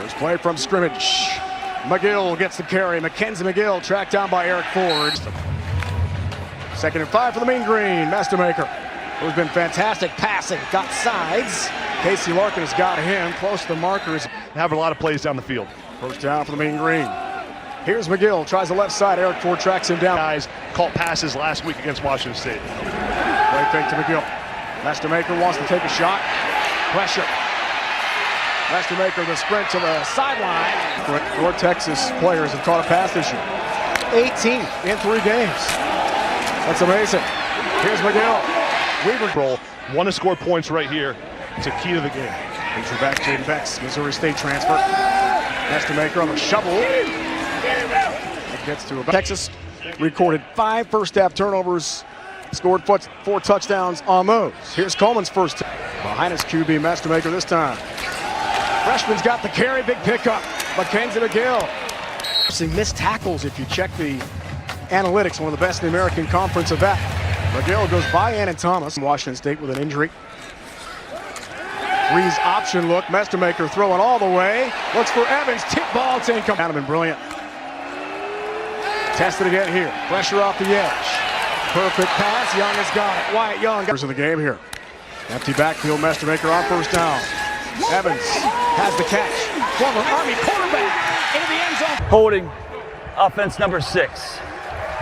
There's play from scrimmage. McGill gets the carry. Mackenzie McGill tracked down by Eric Ford. 2nd and 5 for the Mean Green. Mastermaker, who's been fantastic passing, got sides. Casey Larkin has got him close to the markers. Have a lot of plays down the field. First down for the Mean Green. Here's McGill, tries the left side. Eric Ford tracks him down. Guys caught passes last week against Washington State. Play fake to McGill. Mastermaker wants to take a shot. Pressure. Mastermaker the sprint to the sideline. North Texas players have caught a pass this year. 18 in 3 games. That's amazing. Here's McGill. Weaver roll. Want to score points right here. It's a key to the game. Feature back Jaden Bex, Missouri State transfer. Mastermaker on the shovel. It gets to about. Texas recorded 5 first-half turnovers. Scored 4 touchdowns on those. Here's Coleman's first. Behind his QB, Mastermaker this time. Freshman's got the carry, big pickup. Mackenzie McGill. Missed tackles if you check the analytics, one of the best in the American Conference of that. McGill goes by Ann and Thomas. Washington State with an injury. Ree's option look. Mastermaker throwing all the way. Looks for Evans. Tip ball. It's incomplete. Kind of been brilliant. Tested again here. Pressure off the edge. Perfect pass. Young has got it. Wyatt Young. In the game here. Empty backfield. Mastermaker on first down. Evans has the catch. Former Army quarterback into the end zone. Holding. Offense number 6.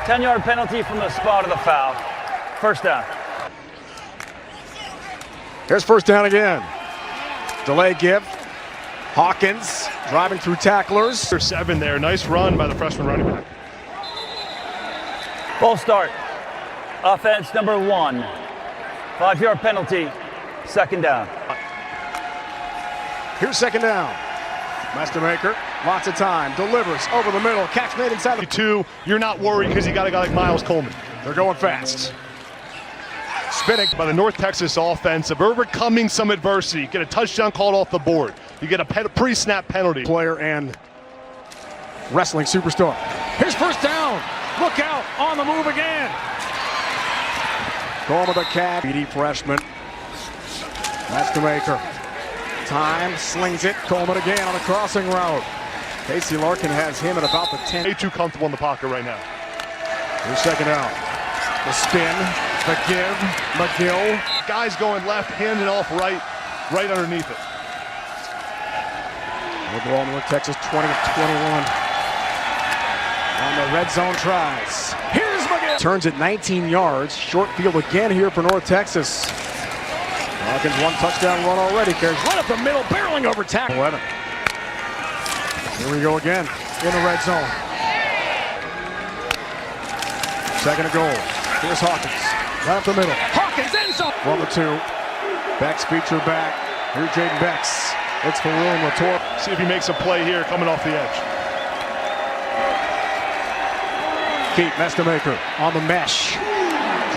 10-yard penalty from the spot of the foul. First down. Here's first down again. Delay give. Hawkins driving through tacklers. 7 there. Nice run by the freshman running back. Full start. Offense number 1. 5-yard penalty. Second down. Here's second down. Mastermaker, lots of time, delivers over the middle, catch made inside the 2. You're not worried because you got a guy like Miles Coleman. They're going fast. Spinning by the North Texas offense of overcoming some adversity. Get a touchdown called off the board. You get a pre-snap penalty. Player and wrestling superstar. Here's first down. Look out, on the move again. Going with a catch. BD freshman. Mastermaker. Time, slings it. Coleman again on the crossing route. Casey Larkin has him at about the 10. Way too comfortable in the pocket right now. Here's second down. The spin, the give, McGill. Guys going left, handing off right underneath it. Overall, North Texas 20 of 21. On the red zone tries. Here's McGill. Turns it 19 yards. Short field again here for North Texas. Hawkins 1 touchdown run already. Carries right up the middle, barreling over tackle. 11. Here we go again in the red zone. Second and goal. Here's Hawkins. Right up the middle. Hawkins ends zone. 1 to 2. Bex feature back. Here's Jaden Bex. Looks for William Latour. See if he makes a play here coming off the edge. Keith Mastermaker on the mesh.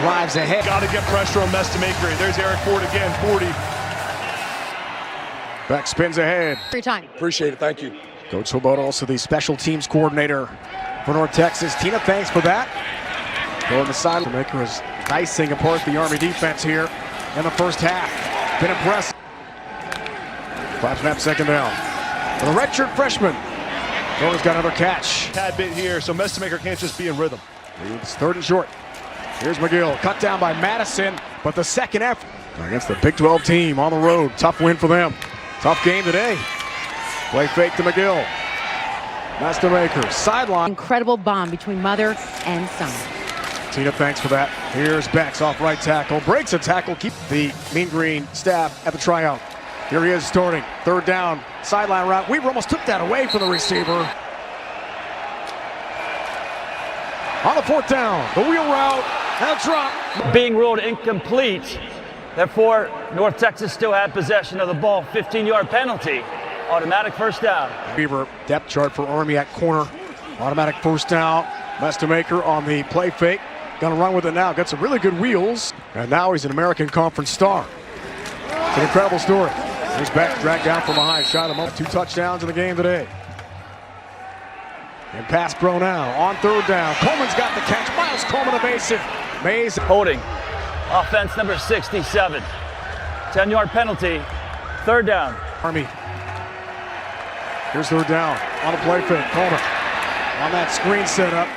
Drives ahead. Got to get pressure on Mastermaker. There's Eric Ford again, 40. Beck spins ahead. Free time. Appreciate it, thank you. Coach Swoboda, also the special teams coordinator for North Texas. Tina, thanks for that. Going the side. Maker is dicing apart the Army defense here in the first half. Been impressive. 5-snap second down. For the redshirt freshman. Boda's got another catch. Tad bit here, so Mastermaker can't just be in rhythm. It's 3rd and short. Here's McGill, cut down by Madison, but the second effort against the Big 12 team on the road. Tough win for them. Tough game today. Play fake to McGill. Mastermaker, sideline. Incredible bond between mother and son. Tina, thanks for that. Here's Bex off right tackle. Breaks a tackle. Keep the Mean Green staff at the tryout. Here he is starting. 3rd down. Sideline route. Weaver almost took that away from the receiver. On the 4th down. The wheel route. And a drop. Being ruled incomplete. Therefore, North Texas still had possession of the ball. 15-yard penalty. Automatic first down. Weaver depth chart for Army at corner. Automatic first down. Mastermaker on the play fake. Gonna run with it now. Got some really good wheels. And now he's an American Conference star. It's an incredible story. He's back, dragged down from behind. Shot him up. 2 touchdowns in the game today. And pass pro now on 3rd down. Coleman's got the catch. Miles Coleman evasive. Mays holding. Offense number 67. 10-yard penalty. 3rd down. Army Here's third down on a play fake. Coleman on that screen setup.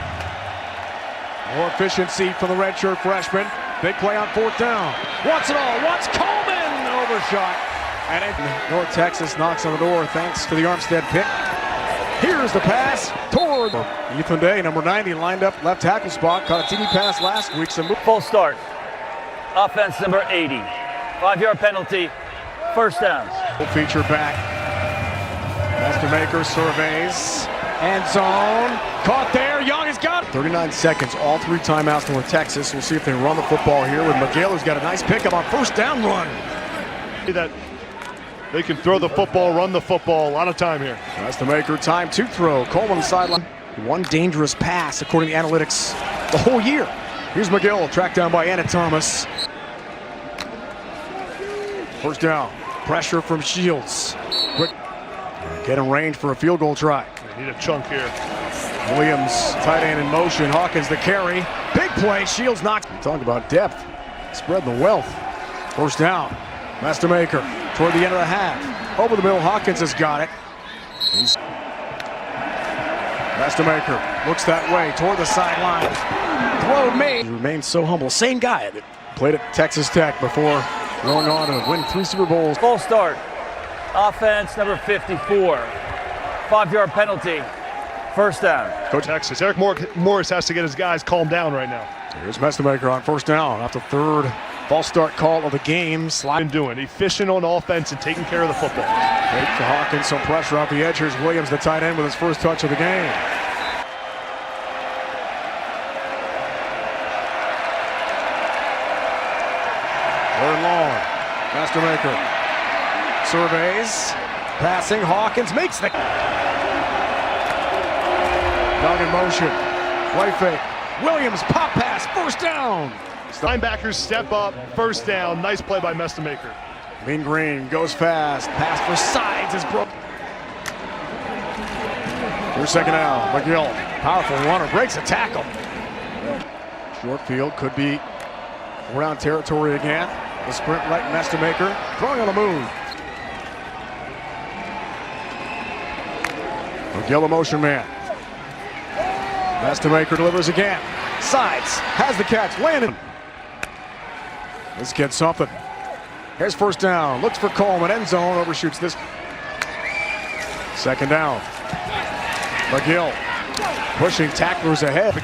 More efficiency from the redshirt freshman. Big play on fourth down. Wants it all. Wants Coleman. Overshot. And North Texas knocks on the door thanks to the Armstead pick. Here's the pass toward Ethan Day, number 90, lined up left tackle spot. Caught a TD pass last week. Full start. Offense number 80. 5-yard penalty. First down. Feature back. Mastermaker surveys. End zone. Caught there. Young has got it. 39 seconds. All 3 timeouts North Texas. We'll see if they run the football here with McGill, who's got a nice pickup on first down run. That they can throw the football, run the football. A lot of time here. Mastermaker time to throw. Coleman sideline. One dangerous pass according to analytics the whole year. Here's McGill, tracked down by Anna Thomas. First down. Pressure from Shields. Quick. Get in range for a field goal try. They need a chunk here. Williams, tight end in motion. Hawkins the carry. Big play. Shields knocks. Talk about depth. Spread the wealth. First down. Mastermaker toward the end of the half. Over the middle. Hawkins has got it. Mastermaker looks that way toward the sideline. Throw made. He remains so humble. Same guy that played at Texas Tech before going on to win 3 Super Bowls. Full start. Offense number 54. 5-yard penalty. First down. Coach Texas. Eric Morris has to get his guys calmed down right now. Here's Mastermaker on first down after third false start call of the game. Been doing efficient on offense and taking care of the football. Take to Hawkins, some pressure off the edge. Here's Williams, the tight end, with his first touch of the game. Third and long. Mastermaker surveys, passing. Hawkins makes the dog in motion. Play fake. Williams pop pass. First down. Linebackers step up. First down. Nice play by Mastermaker. Mean Green goes fast. Pass for sides is broken. Here's second down. McGill, powerful runner, breaks a tackle. Short field could be around territory again. The sprint right, Mastermaker throwing on the move. McGill, a motion man. Mastermaker delivers again. Sides, has the catch, landed. This gets something. Here's first down. Looks for Coleman. End zone. Overshoots this. Second down. McGill pushing tacklers ahead.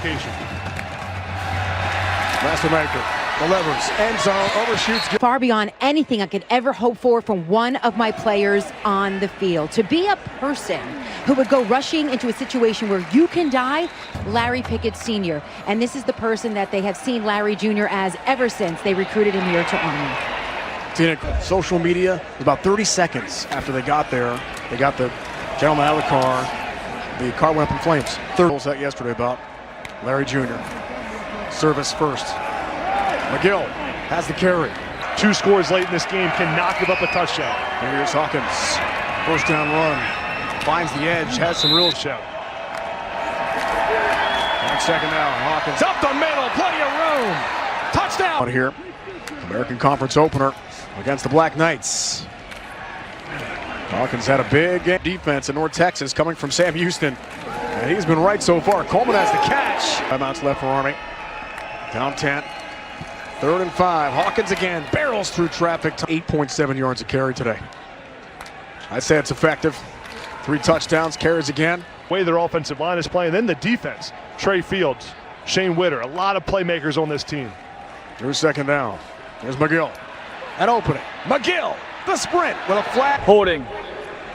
Mastermaker delivers. End zone. Overshoots. Far beyond anything I could ever hope for from one of my players on the field. To be a person who would go rushing into a situation where you can die, Larry Pickett Sr. And this is the person that they have seen Larry Jr. as ever since they recruited him here to Army. Social media, about 30 seconds after they got there, they got the gentleman out of the car. The car went up in flames. Third that yesterday about Larry Jr. Service first. McGill has the carry. 2 scores late in this game, cannot give up a touchdown. And here's Hawkins. First down run. Finds the edge, has some real shout. On second down, Hawkins up the middle, plenty of room. Touchdown here. American Conference opener against the Black Knights. Hawkins had a big game. Defense in North Texas coming from Sam Houston. And he's been right so far. Coleman has the catch. Timeouts left for Army. Down 10. 3rd and 5. Hawkins again barrels through traffic. 8.7 yards a carry today. I'd say it's effective. 3 touchdowns, carries again. Way their offensive line is playing. Then the defense. Trey Fields, Shane Witter. A lot of playmakers on this team. Here's second down. There's McGill. An opening. McGill, the sprint with a flat. Holding.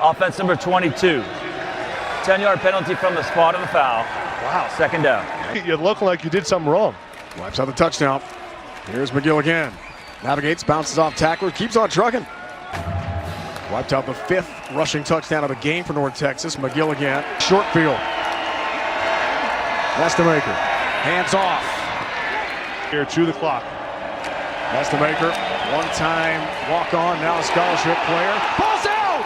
Offense number 22. 10-yard penalty from the spot of the foul. Wow. Second down. You're looking like you did something wrong. Wipes out the touchdown. Here's McGill again. Navigates, bounces off tackler, keeps on trucking. Wiped out the 5th rushing touchdown of the game for North Texas. McGill again. Short field. Mastermaker. Hands off. Here, chew the clock. Mastermaker, one-time walk-on, now a scholarship player. Ball's out!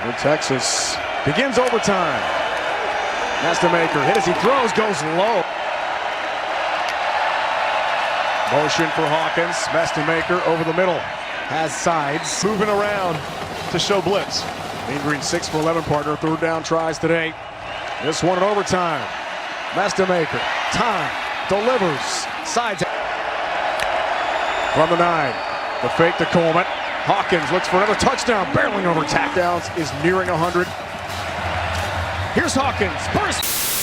North Texas begins overtime. Mastermaker hit as he throws, goes low. Motion for Hawkins. Mastermaker over the middle. Has sides. Moving around to show blitz. Mean Green 6 for 11 partner, third down tries today. This one in overtime. Mastermaker, time, delivers, sides from the 9. The fake to Coleman. Hawkins looks for another touchdown, barreling over tackdowns, is nearing 100. Here's Hawkins, burst.